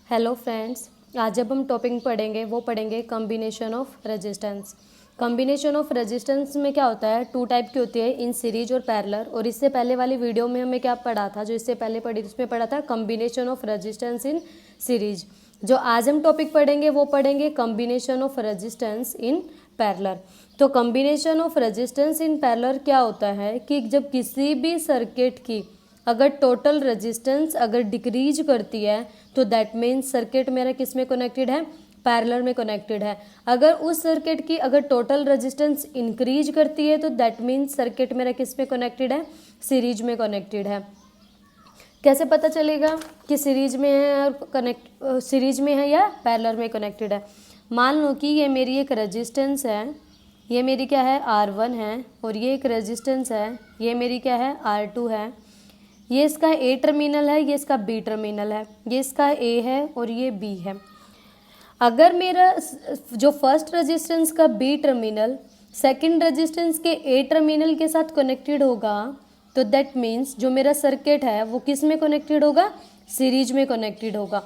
Hello friends, आज जब हम टॉपिक पढ़ेंगे वो पढ़ेंगे combination of resistance. Combination of resistance में क्या होता है, टू टाइप की होती है, इन सीरीज और पैरेलल। और इससे पहले वाली वीडियो में हमें क्या पढ़ा था, जो इससे पहले पढ़ी उसमें पढ़ा था combination of resistance in series. जो आज हम टॉपिक पढ़ेंगे वो पढ़ेंगे combination of resistance in parallel. तो combination of resistance in parallel क्या होता है कि जब किसी भी सर्किट की अगर टोटल रेजिस्टेंस अगर डिक्रीज करती है तो दैट मीन्स सर्किट मेरा किस में कनेक्टेड है, पैरेलल में कनेक्टेड है। अगर उस सर्किट की अगर टोटल रेजिस्टेंस इंक्रीज करती है तो दैट मीन्स सर्किट मेरा किस में कनेक्टेड है, सीरीज में कनेक्टेड है। कैसे पता चलेगा कि सीरीज में है और सीरीज में है या पैरेलल में कनेक्टेड है। मान लो कि ये मेरी एक रेजिस्टेंस है, ये मेरी क्या है R1 है, और ये एक रेजिस्टेंस है, ये मेरी क्या है R2 है। ये इसका A टर्मिनल है, ये इसका B टर्मिनल है, ये इसका A है और ये B है। अगर मेरा जो फर्स्ट रेजिस्टेंस का B टर्मिनल सेकंड रेजिस्टेंस के A टर्मिनल के साथ कनेक्टेड होगा तो दैट मीन्स जो मेरा सर्किट है वो किस में कनेक्टेड होगा, सीरीज में कनेक्टेड होगा।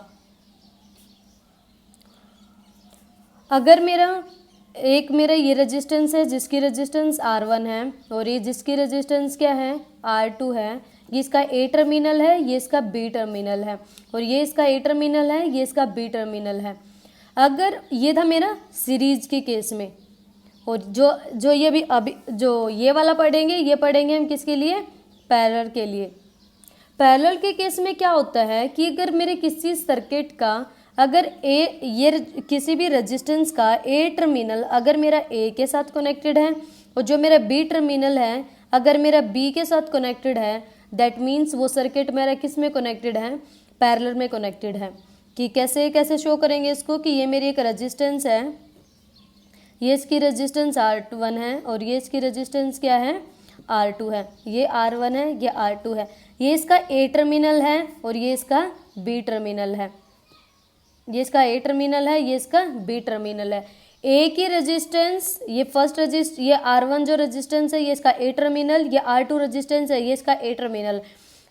अगर मेरा ये रेजिस्टेंस है जिसकी रेजिस्टेंस R1 है और ये जिसकी रेजिस्टेंस क्या है, R2 है, ये इसका A टर्मिनल है, ये इसका B टर्मिनल है, और ये इसका A टर्मिनल है, ये इसका B टर्मिनल है। अगर ये था मेरा सीरीज के केस में, और जो ये अभी जो ये वाला पढ़ेंगे ये पढ़ेंगे हम किसके लिए, पैरेलल के लिए। पैरेलल के केस में क्या होता है कि अगर मेरे किसी सर्किट का अगर ये किसी भी रेजिस्टेंस का A टर्मिनल अगर मेरा A के साथ कनेक्टेड है और जो मेरा B टर्मिनल है अगर मेरा B के साथ कनेक्टेड है, दैट मीन्स वो सर्किट मेरा किस में कनेक्टेड है, पैरेलल में कनेक्टेड है। कि कैसे शो करेंगे इसको कि ये मेरी एक रेजिस्टेंस है, ये इसकी रेजिस्टेंस R1 है और ये इसकी रेजिस्टेंस क्या है, R2 है। ये R1 है, ये R2 है, ये इसका A टर्मिनल है और ये इसका B टर्मिनल है, ये इसका A टर्मिनल है, ये इसका B टर्मिनल है। A की रेजिस्टेंस ये ये R1 जो रेजिस्टेंस है ये इसका A टर्मिनल, ये R2 रेजिस्टेंस है ये इसका A टर्मिनल।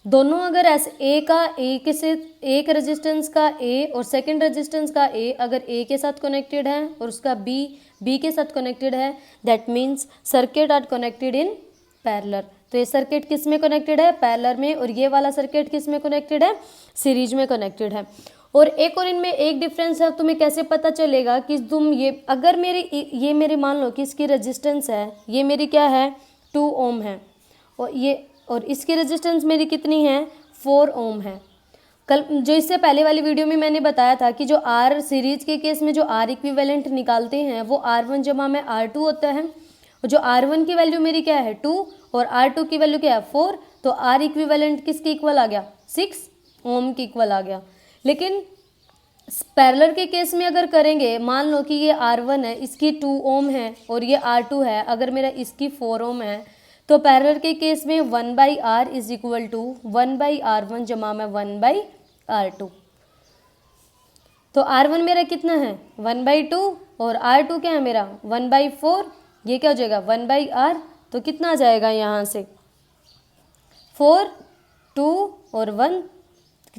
दोनों अगर ऐसे एक रेजिस्टेंस का A और सेकंड रेजिस्टेंस का A अगर A के साथ कनेक्टेड है और उसका B के साथ कनेक्टेड है, that means circuit are connected in parallel. तो ये सर्किट किस में कनेक्टेड है, पैरेलल में, और ये वाला सर्किट किस में कनेक्टेड है, सीरीज में कनेक्टेड है। और एक और इनमें एक डिफरेंस है, तुम्हें कैसे पता चलेगा कि तुम ये अगर ये मेरी मान लो कि इसकी रेजिस्टेंस है, ये मेरी क्या है 2 ओम है, और इसकी रेजिस्टेंस मेरी कितनी है 4 ओम है। कल जो इससे पहले वाली वीडियो में मैंने बताया था कि जो R सीरीज के केस में जो R इक्विवेलेंट निकालते हैं वो R1 जमा में R2 होता है। और जो R1 की वैल्यू मेरी क्या है 2 और R2 की वैल्यू क्या है 4, तो R इक्विवेलेंट किसके इक्वल आ गया, 6 ओम के इक्वल आ गया। लेकिन पैरेलल के केस में अगर करेंगे, मान लो कि ये R1 है, इसकी 2 ओम है और ये R2 है, अगर मेरा इसकी 4 ओम है, तो पैरेलल के केस में 1/R is equal to 1/R1 जमा में 1/R2। तो R1 मेरा कितना है 1/2 और R2 क्या है मेरा 1/4, ये क्या हो जाएगा 1/R। तो कितना आ जाएगा यहाँ से 4, 2 और 1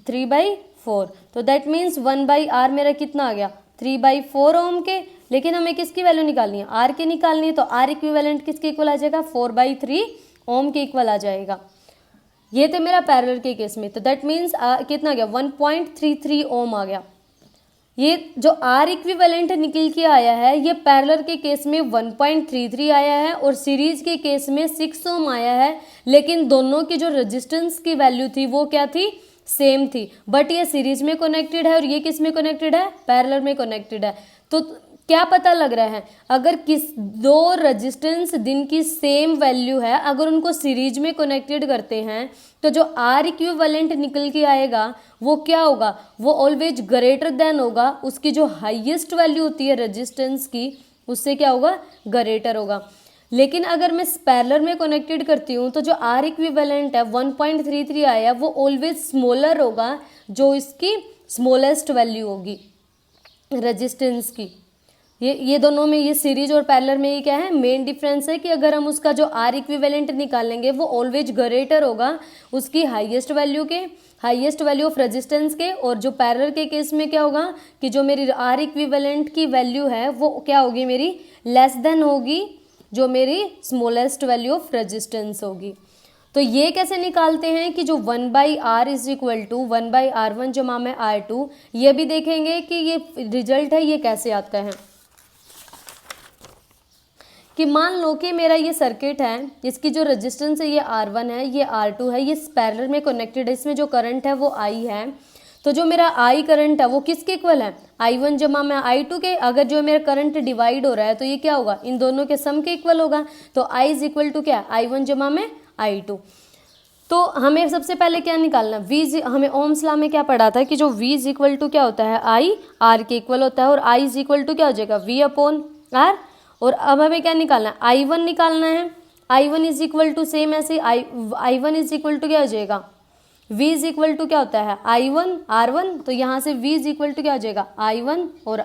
3/4। तो दैट मीन्स 1/R मेरा कितना आ गया 3/4 ओम के। लेकिन हमें किसकी वैल्यू निकालनी है, R की निकालनी है, तो R इक्विवेलेंट किसके इक्वल आ जाएगा 4/3 ओम के इक्वल आ जाएगा। ये थे मेरा पैरेलल के केस में, तो दैट मीन्स कितना आ गया 1.33 ओम आ गया। ये जो R इक्विवेलेंट निकल के आया है ये पैरेलल के केस में 1.33 आया है और सीरीज के केस में 6 ओम आया है। लेकिन दोनों की जो रेजिस्टेंस की वैल्यू थी वो क्या थी, सेम थी, बट ये सीरीज में कनेक्टेड है और ये किस में कनेक्टेड है, पैरेलल में कनेक्टेड है। तो क्या पता लग रहा है, अगर दो रेजिस्टेंस दिन की सेम वैल्यू है अगर उनको सीरीज में कनेक्टेड करते हैं तो जो R इक्विवेलेंट निकल के आएगा वो क्या होगा, वो ऑलवेज ग्रेटर देन होगा, उसकी जो हाईएस्ट वैल्यू होती है रेजिस्टेंस की उससे क्या होगा, ग्रेटर होगा। लेकिन अगर मैं पैरेलल में कनेक्टेड करती हूँ तो जो R इक्विवेलेंट है 1.33 आया वो ऑलवेज स्मॉलर होगा, जो इसकी स्मॉलेस्ट वैल्यू होगी रेजिस्टेंस की। ये दोनों में, ये सीरीज और पैरेलल में ये क्या है, मेन डिफरेंस है कि अगर हम उसका जो आर इक्विवेलेंट निकालेंगे वो ऑलवेज ग्रेटर होगा उसकी हाईएस्ट वैल्यू के, हाईएस्ट वैल्यू ऑफ रेजिस्टेंस के, और जो पैरेलल के केस में क्या होगा कि जो मेरी आर इक्विवेलेंट की वैल्यू है वो क्या होगी, मेरी लेस देन होगी जो मेरी स्मॉलेस्ट वैल्यू ऑफ रेजिस्टेंस होगी। तो ये कैसे निकालते हैं कि जो 1/r is equal to 1/r1 जमा में r2, ये भी देखेंगे कि ये रिजल्ट है ये कैसे आता है। कि मान लो कि मेरा ये सर्किट है, इसकी जो रेजिस्टेंस है ये R1 है, ये R2 है, ये पैरेलल में कनेक्टेड है, इसमें जो करंट है वो I है। तो जो मेरा I करंट है वो किसके इक्वल है, I1 जमा में I2 के। अगर जो मेरा करंट डिवाइड हो रहा है तो ये क्या होगा, इन दोनों के सम के इक्वल होगा। तो I इज इक्वल टू क्या, I1 जमा में I2। तो हमें सबसे पहले क्या निकालना, V, हमें ओम्स लॉ में क्या पढ़ा था कि जो V इज इक्वल टू क्या होता है, I R के इक्वल होता है, और I इज इक्वल टू क्या हो जाएगा, V अपॉन R। और अब हमें क्या निकालना है, I1 निकालना है। I1 is equal to same ऐसे I1 इज इक्वल टू क्या हो जाएगा, V इज इक्वल टू क्या होता है, I1 R1। तो यहाँ से V इज इक्वल टू क्या हो जाएगा, I1 और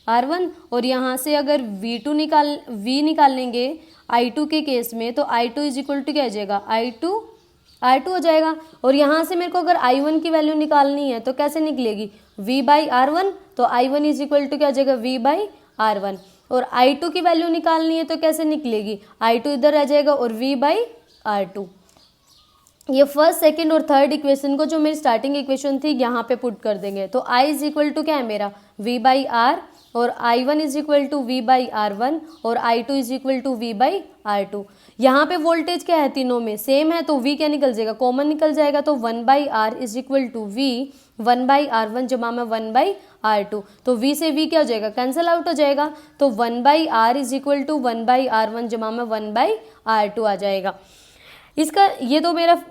R1। और यहाँ से अगर V निकालेंगे I2 के केस में, तो I2 इज इक्वल टू क्या हो जाएगा, R2 हो जाएगा। और यहाँ से मेरे को अगर I1 की वैल्यू निकालनी है तो कैसे निकलेगी, V/R1। तो I1 इज इक्वल टू क्या हो जाएगा, V/R1। और I2 की वैल्यू निकालनी है तो कैसे निकलेगी, I2 इधर आ जाएगा और V/R2। ये फर्स्ट, सेकंड और थर्ड इक्वेशन को जो मेरी स्टार्टिंग इक्वेशन थी यहाँ पे पुट कर देंगे। तो I इज इक्वल टू क्या है मेरा, V/R, और I1 is equal to V/R1, और I2 is equal to V/R2। यहाँ पे वोल्टेज क्या है, तीनों में सेम है, तो V क्या निकल जाएगा, कॉमन निकल जाएगा। तो 1/R is equal to V 1/R1 जमा में 1/R2। तो V से V क्या हो जाएगा, कैंसिल आउट हो जाएगा। तो 1/R is equal to 1/R1 जमा में 1/R2 आ जाएगा। इसका ये तो मेरा,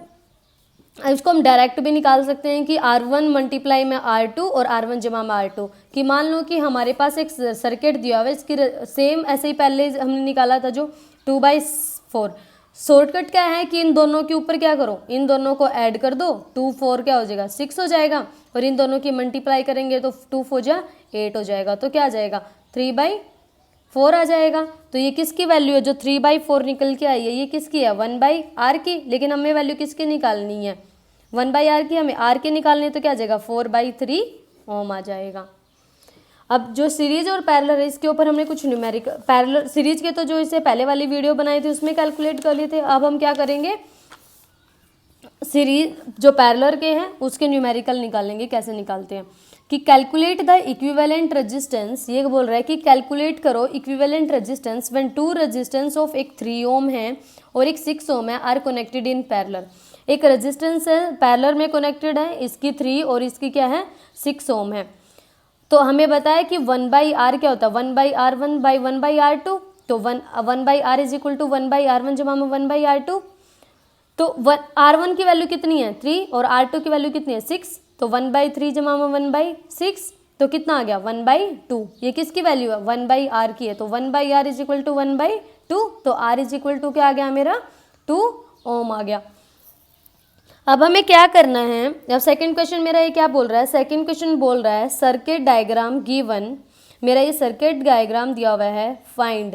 इसको हम डायरेक्ट भी निकाल सकते हैं कि R1 मल्टीप्लाई में R2 और R1 जमा में R2। कि मान लो कि हमारे पास एक सर्किट दिया हुआ है, इसकी सेम ऐसे ही पहले हमने निकाला था जो 2/4। शॉर्टकट क्या है कि इन दोनों के ऊपर क्या करो, इन दोनों को ऐड कर दो, 2 4 क्या हो जाएगा, 6 हो जाएगा। और इन दोनों की मल्टीप्लाई करेंगे तो 2 4 जा 8 हो जाएगा। तो क्या आ जाएगा, 3/4 आ जाएगा। तो ये किसकी वैल्यू है, जो 3/4 निकल के आई है ये किसकी है, 1/R की। लेकिन हमें वैल्यू किसकी निकालनी है, 1/R की। हमें R के निकालनी है तो क्या आ जाएगा, 4/3 ओम आ जाएगा। अब जो सीरीज और पैरेलल है इसके ऊपर हमने कुछ न्यूमेरिकल, पैरेलल सीरीज के तो जो इससे पहले वाली वीडियो बनाई थी उसमें कैलकुलेट कर लिए थे। अब हम क्या करेंगे, सीरीज जो पैरेलल के हैं उसके न्यूमेरिकल निकालेंगे। कैसे निकालते हैं कि कैलकुलेट द इक्विवेलेंट रेजिस्टेंस, ये बोल रहा है कि कैलकुलेट करो equivalent resistance when two resistance of एक 3 ओम है और एक 6 ओम है आर कनेक्टेड इन पैरेलल। एक रेजिस्टेंस है पैरेलल में कनेक्टेड है, इसकी 3 और इसकी क्या है 6 ओम है। तो हमें बताया कि 1/R क्या होता है, 1/R1 बाई 1/R2। तो 1/R is equal to 1/R1 जमा में 1/R2। तो R1 की वैल्यू कितनी है 3 और R2 की वैल्यू कितनी है 6। तो 1/3 जमा में 1/6 तो कितना आ गया 1/2। ये किसकी वैल्यू है 1/R की है। तो 1/R इज इक्वल टू 1/2। तो R इज इक्वल टू क्या आ गया मेरा 2 ओम आ गया। अब हमें क्या करना है, अब सेकंड क्वेश्चन मेरा ये क्या बोल रहा है, सेकंड क्वेश्चन बोल रहा है सर्किट डायग्राम गिवन। मेरा ये सर्किट डायग्राम दिया हुआ है, find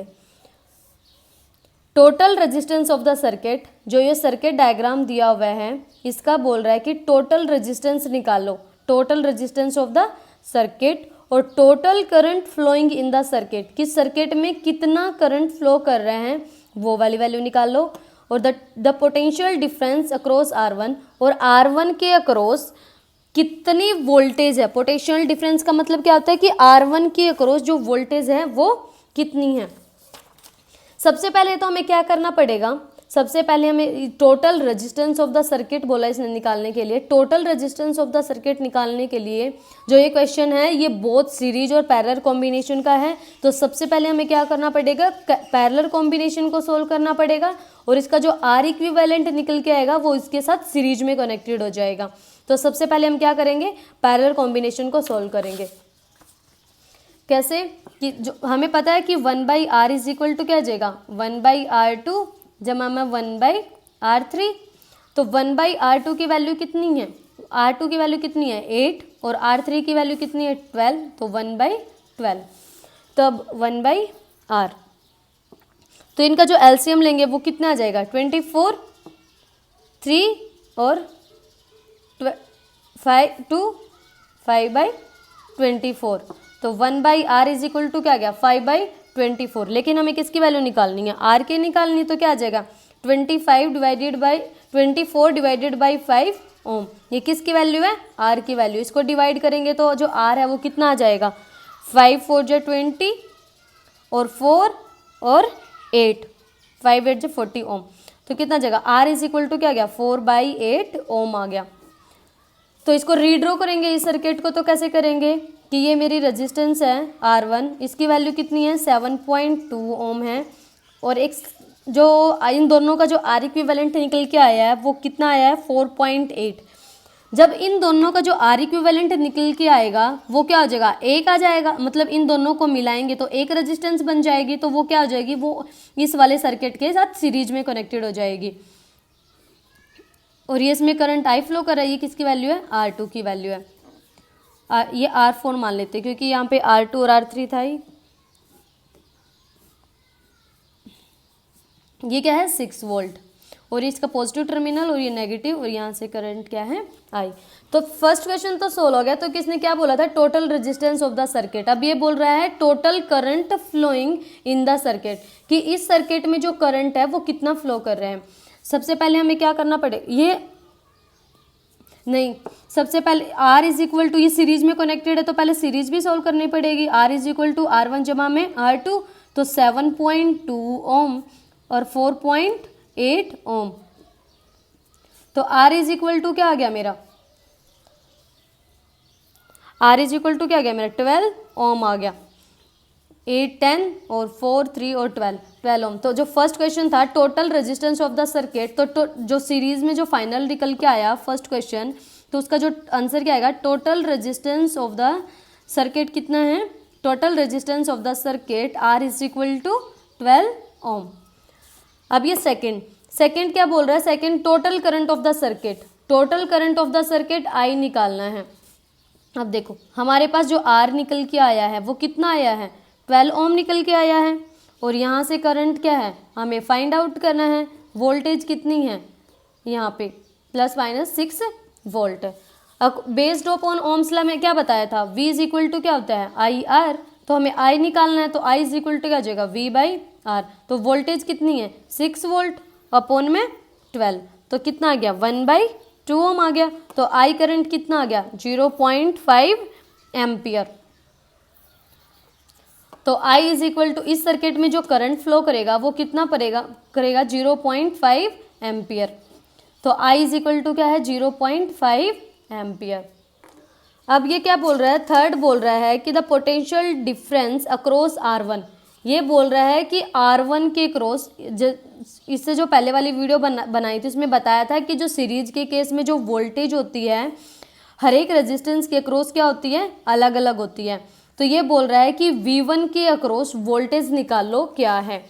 total resistance of the circuit. जो ये सर्किट डायग्राम दिया हुआ है इसका बोल रहा है कि टोटल रेजिस्टेंस निकालो, total resistance of the circuit और total current flowing in the circuit. किस सर्किट में कितना करंट फ्लो कर रहे हैं वो वाली वैल्यू निकाल लो। और the potential difference across R1, और R1 के अक्रॉस कितनी वोल्टेज है। पोटेंशियल डिफरेंस का मतलब क्या होता है कि R1 के अक्रॉस जो वोल्टेज है वो कितनी है। सबसे पहले तो हमें क्या करना पड़ेगा, सबसे पहले हमें total resistance of the circuit बोला इसने निकालने के लिए। Total resistance of the circuit निकालने के लिए जो ये क्वेश्चन है ये बोथ सीरीज और पैरेलल कॉम्बिनेशन का है। तो सबसे पहले हमें क्या करना पड़ेगा, पैरेलल कॉम्बिनेशन को सोल्व करना पड़ेगा और इसका जो R इक्विवेलेंट निकल के आएगा वो इसके साथ सीरीज में कनेक्टेड हो जाएगा। तो सबसे पहले हम क्या करेंगे, पैरेलल कॉम्बिनेशन को सोल्व करेंगे। कैसे कि जो हमें पता है कि 1/R इज इक्वल टू क्या आ जाएगा 1/R2 जमा में 1/R3। तो 1/R2 की वैल्यू कितनी है, R2 की वैल्यू कितनी है 8 और R3 की वैल्यू कितनी है 12। तो 1/12। तब 1/R। तो इनका जो एलसीएम लेंगे वो कितना आ जाएगा 24, 3 और 5/24। तो 1/R इज इक्वल टू क्या आ गया 5/24। लेकिन हमें किसकी वैल्यू निकालनी है, R की निकालनी। तो क्या आ जाएगा 24 डिवाइडेड बाई 5 ओम। ये किसकी वैल्यू है, R की वैल्यू। इसको डिवाइड करेंगे तो जो R है वो कितना आ जाएगा 5 4 जो 20 और 4 और 8, 5 8 जो 40 ओम। तो कितना आ जाएगा R इज इक्वल टू क्या आ गया 4/8 ओम आ गया। तो इसको रीड्रॉ करेंगे इस सर्किट को। तो कैसे करेंगे कि ये मेरी रेजिस्टेंस है R1, इसकी वैल्यू कितनी है 7.2 ओम है, और एक जो इन दोनों का जो R इक्विवेलेंट निकल के आया है वो कितना आया है 4.8। जब इन दोनों का जो R इक्विवेलेंट निकल के आएगा वो क्या हो जाएगा, एक आ जाएगा। मतलब इन दोनों को मिलाएंगे तो एक रेजिस्टेंस बन जाएगी। तो वो क्या हो जाएगी, वो इस वाले सर्किट के साथ सीरीज में कनेक्टेड हो जाएगी। और ये इसमें करंट I फ्लो कर रहा है। ये किसकी वैल्यू है, R2 की वैल्यू है। ये R4 मान लेते हैं क्योंकि यहाँ पे R2 और R3 था ही। ये क्या है 6 वोल्ट, और इसका पॉजिटिव टर्मिनल और ये नेगेटिव, और यहाँ से करंट क्या है I। तो फर्स्ट क्वेश्चन तो सोल्व हो गया। तो किसने क्या बोला था, total resistance of the circuit. अब ये बोल रहा है total current flowing in the circuit, कि इस सर्किट में जो करंट है वो कितना फ्लो कर रहे हैं। सबसे पहले हमें क्या करना पड़ेगा, ये नहीं, सबसे पहले R इज इक्वल टू, ये सीरीज में कनेक्टेड है तो पहले सीरीज भी सॉल्व करनी पड़ेगी। R is equal to R1 जमा में R2, तो 7.2 ओम और 4.8 ओम। तो R इज इक्वल टू क्या आ गया मेरा, R इज इक्वल टू क्या आ गया मेरा 12 ओम आ गया। 8 10 और 4 3 और 12 ओम। तो जो फर्स्ट क्वेश्चन था total resistance of the circuit, तो जो सीरीज में जो फाइनल निकल के आया फर्स्ट क्वेश्चन, तो उसका जो आंसर क्या आएगा, total resistance of the circuit कितना है, total resistance of the circuit R is equal to 12 ohm. अब ये सेकेंड क्या बोल रहा है, second total current of the circuit. Total current of the circuit I निकालना है। अब देखो हमारे पास जो R निकल के आया है वो कितना आया है 12 ओम निकल के आया है, और यहाँ से करंट क्या है हमें फाइंड आउट करना है। वोल्टेज कितनी है यहाँ पे ±6 वोल्ट। अब बेस्ड अपॉन ओम्स लॉ में क्या बताया था, V इज इक्वल टू क्या होता है IR। तो हमें I निकालना है, तो I इज इक्वल टू क्या हो जाएगा V/R। तो वोल्टेज कितनी है 6 वोल्ट अपॉन में 12, तो कितना आ गया 1/2 ओम आ गया। तो I करंट कितना आ गया 0.5 एम्पियर। तो I इज इक्वल टू, इस सर्किट में जो करंट फ्लो करेगा वो कितना करेगा 0.5 एम्पियर। तो I इज इक्वल टू क्या है 0.5 एम्पियर। अब ये क्या बोल रहा है, थर्ड बोल रहा है कि the potential difference across R1। ये बोल रहा है कि R1 के क्रॉस, इससे जो पहले वाली वीडियो बनाई थी उसमें बताया था कि जो सीरीज के केस में जो वोल्टेज होती है हर एक रेजिस्टेंस के अक्रॉस क्या होती है, अलग अलग होती है। तो ये बोल रहा है कि V1 के अक्रॉस वोल्टेज निकालो क्या है।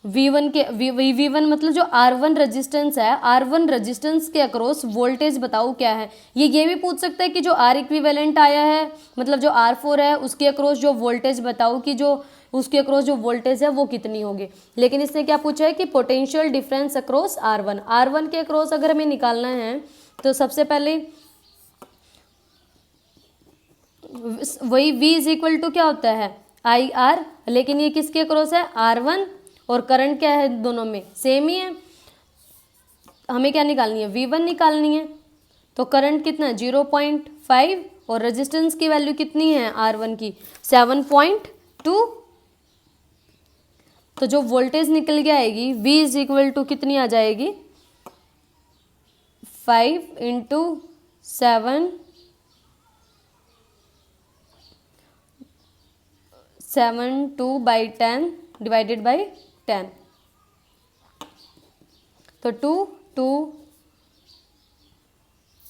V1 मतलब जो R1 रेजिस्टेंस है, R1 रेजिस्टेंस के अक्रॉस वोल्टेज बताओ क्या है। ये भी पूछ सकता है कि जो R इक्विवेलेंट आया है, मतलब जो R4 है उसके अक्रॉस जो वोल्टेज बताओ कि जो उसके अक्रॉस जो वोल्टेज है वो कितनी होगी। लेकिन इसने क्या पूछा है कि पोटेंशियल डिफरेंस अक्रॉस R1 के अक्रॉस अगर हमें निकालना है तो सबसे पहले वही V इज इक्वल टू क्या होता है IR, लेकिन ये किसके अक्रॉस है R1, और करंट क्या है दोनों में सेम ही है। हमें क्या निकालनी है V1 निकालनी है। तो करंट कितना है 0.5, और रेजिस्टेंस की वैल्यू कितनी है R1 की 7.2। तो जो वोल्टेज निकल के आएगी V इज इक्वल टू कितनी आ जाएगी 5 × 7/2/10 डिवाइडेड बाई 10। तो 2 2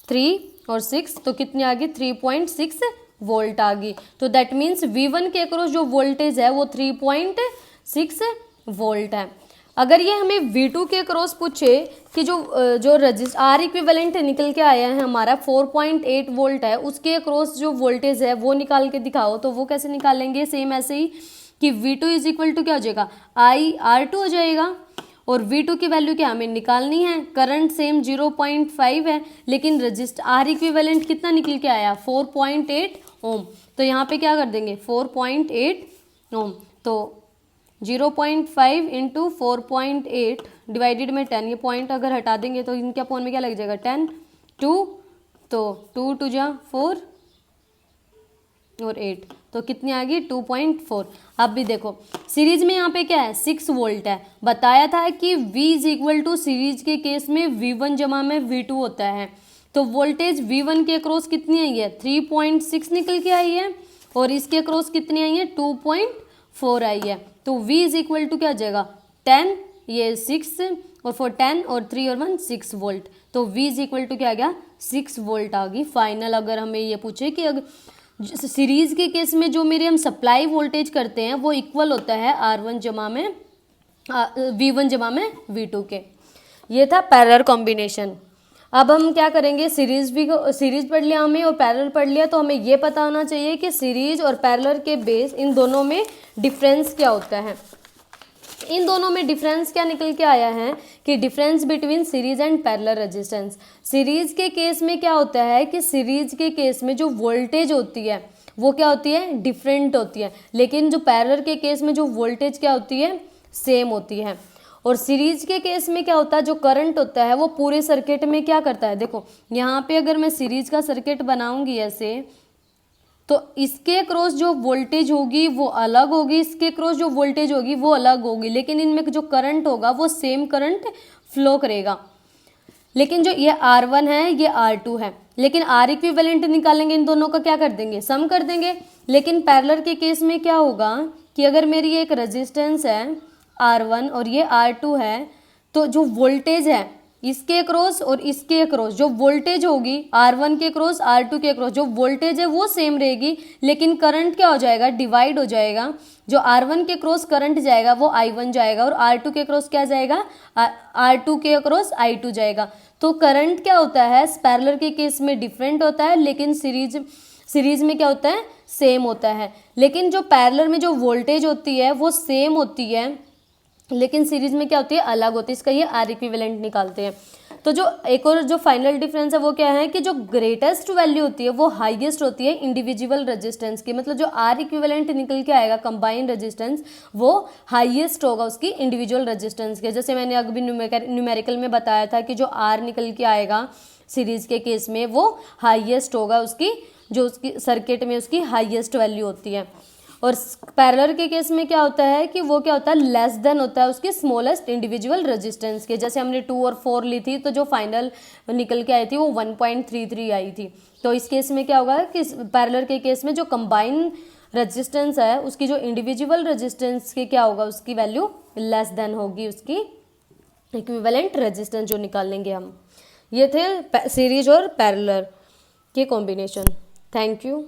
3 और 6, तो कितनी आ गई 3.6 वोल्ट आ गई। तो दैट मीन्स V1 के अक्रॉस जो वोल्टेज है वो 3.6 वोल्ट है। अगर ये हमें V2 के क्रॉस पूछे कि जो रजिस्टर आर इक्विवेलेंट निकल के आया है हमारा 4.8 वोल्ट है, उसके क्रॉस जो वोल्टेज है वो निकाल के दिखाओ, तो वो कैसे निकालेंगे? सेम ऐसे ही कि V2 इज इक्वल टू क्या हो जाएगा, IR2 हो जाएगा। और V2 की वैल्यू क्या हमें निकालनी है, करंट सेम 0.5 है, लेकिन रजिस्टर आर इक्विवेलेंट कितना निकल के आया, 4.8 ओम। तो यहाँ पे क्या कर देंगे 4.8 ओम, तो 0.5 इंटू 4.8 डिवाइडेड में 10, ये पॉइंट अगर हटा देंगे तो इनके अपॉन में क्या लग जाएगा 10, 2, तो 2 टू जा 4 और 8, तो कितनी आ गई 2.4। अब भी देखो सीरीज में यहाँ पे क्या है 6 वोल्ट है, बताया था कि V is equal to series के केस में V1 जमा में V2 होता है, तो वोल्टेज V1 के अक्रॉस कितनी आई है 3.6 निकल के आई है, और इसके अक्रॉस कितनी आई है 2.4 आई है। तो V इज इक्वल टू क्या आ जाएगा 10, ये 6 और 4 10 और 3 और 1 6 वोल्ट, तो V इज इक्वल टू क्या आ गया 6 वोल्ट आ गई फाइनल। अगर हमें ये पूछे कि अगर सीरीज के केस में जो मेरे हम सप्लाई वोल्टेज करते हैं वो इक्वल होता है R1 जमा में V1 जमा में V2 के। ये था पैरेलल कॉम्बिनेशन। अब हम क्या करेंगे, सीरीज पढ़ लिया हमें और पैरेलल पढ़ लिया, तो हमें ये पता होना चाहिए कि सीरीज और पैरेलल के बेस इन दोनों में डिफरेंस क्या होता है। इन दोनों में डिफरेंस क्या निकल के आया है कि difference between series and parallel resistance. Series के केस में क्या होता है कि सीरीज के केस में जो वोल्टेज होती है वो क्या होती है डिफरेंट होती है, लेकिन जो पैरेलल के केस में जो वोल्टेज क्या होती है सेम होती है। और सीरीज के केस में क्या होता है जो करंट होता है वो पूरे सर्किट में क्या करता है, देखो यहाँ पे अगर मैं सीरीज का सर्किट बनाऊंगी ऐसे, तो इसके अक्रॉस जो वोल्टेज होगी वो अलग होगी, इसके अक्रॉस जो वोल्टेज होगी वो अलग होगी, लेकिन इनमें जो करंट होगा वो सेम करंट फ्लो करेगा। लेकिन जो ये R1 है ये R2 है, लेकिन R इक्विवेलेंट निकालेंगे इन दोनों का क्या कर देंगे सम कर देंगे। लेकिन पैरेलल के केस में क्या होगा कि अगर मेरी एक रेजिस्टेंस है R1 और ये R2 है, तो जो वोल्टेज है इसके अक्रॉस और इसके अक्रॉस जो वोल्टेज होगी R1 के अक्रॉस R2 के अक्रॉस जो वोल्टेज है वो सेम रहेगी, लेकिन करंट क्या हो जाएगा डिवाइड हो जाएगा। जो R1 के अक्रॉस करंट जाएगा वो I1 जाएगा और R2 के अक्रॉस क्या जाएगा R2 के अक्रॉस I2 जाएगा। तो करंट क्या होता है पैरेलल के केस में डिफरेंट होता है, लेकिन सीरीज में क्या होता है सेम होता है। लेकिन जो पैरेलल में जो वोल्टेज होती है वो सेम होती है, लेकिन सीरीज में क्या होती है अलग होती है। इसका ये आर इक्विवेलेंट निकालते हैं। तो जो एक और जो फाइनल डिफरेंस है वो क्या है कि जो ग्रेटेस्ट वैल्यू होती है वो हाईएस्ट होती है इंडिविजुअल रेजिस्टेंस की, मतलब जो आर इक्विवेलेंट निकल के आएगा कंबाइंड रेजिस्टेंस वो हाईएस्ट होगा उसकी इंडिविजुअल रेजिस्टेंस के। जैसे मैंने अभी न्यूमेरिकल में बताया था कि जो आर निकल के आएगा सीरीज के केस में वो हाईएस्ट होगा उसकी, जो उसकी सर्किट में उसकी हाईएस्ट वैल्यू होती है। और पैरेलल के केस में क्या होता है कि वो क्या होता है लेस देन होता है उसकी स्मॉलेस्ट इंडिविजुअल रेजिस्टेंस के। जैसे हमने 2 और 4 ली थी तो जो फाइनल निकल के आई थी वो 1.33 आई थी। तो इस केस में क्या होगा कि पैरेलल के केस में जो कंबाइन रेजिस्टेंस है उसकी जो इंडिविजुअल रेजिस्टेंस की क्या होगा उसकी वैल्यू लेस देन होगी उसकी इक्विवेलेंट रेजिस्टेंस जो निकाल लेंगे हम। ये थे सीरीज और पैरेलल के कॉम्बिनेशन। Thank you.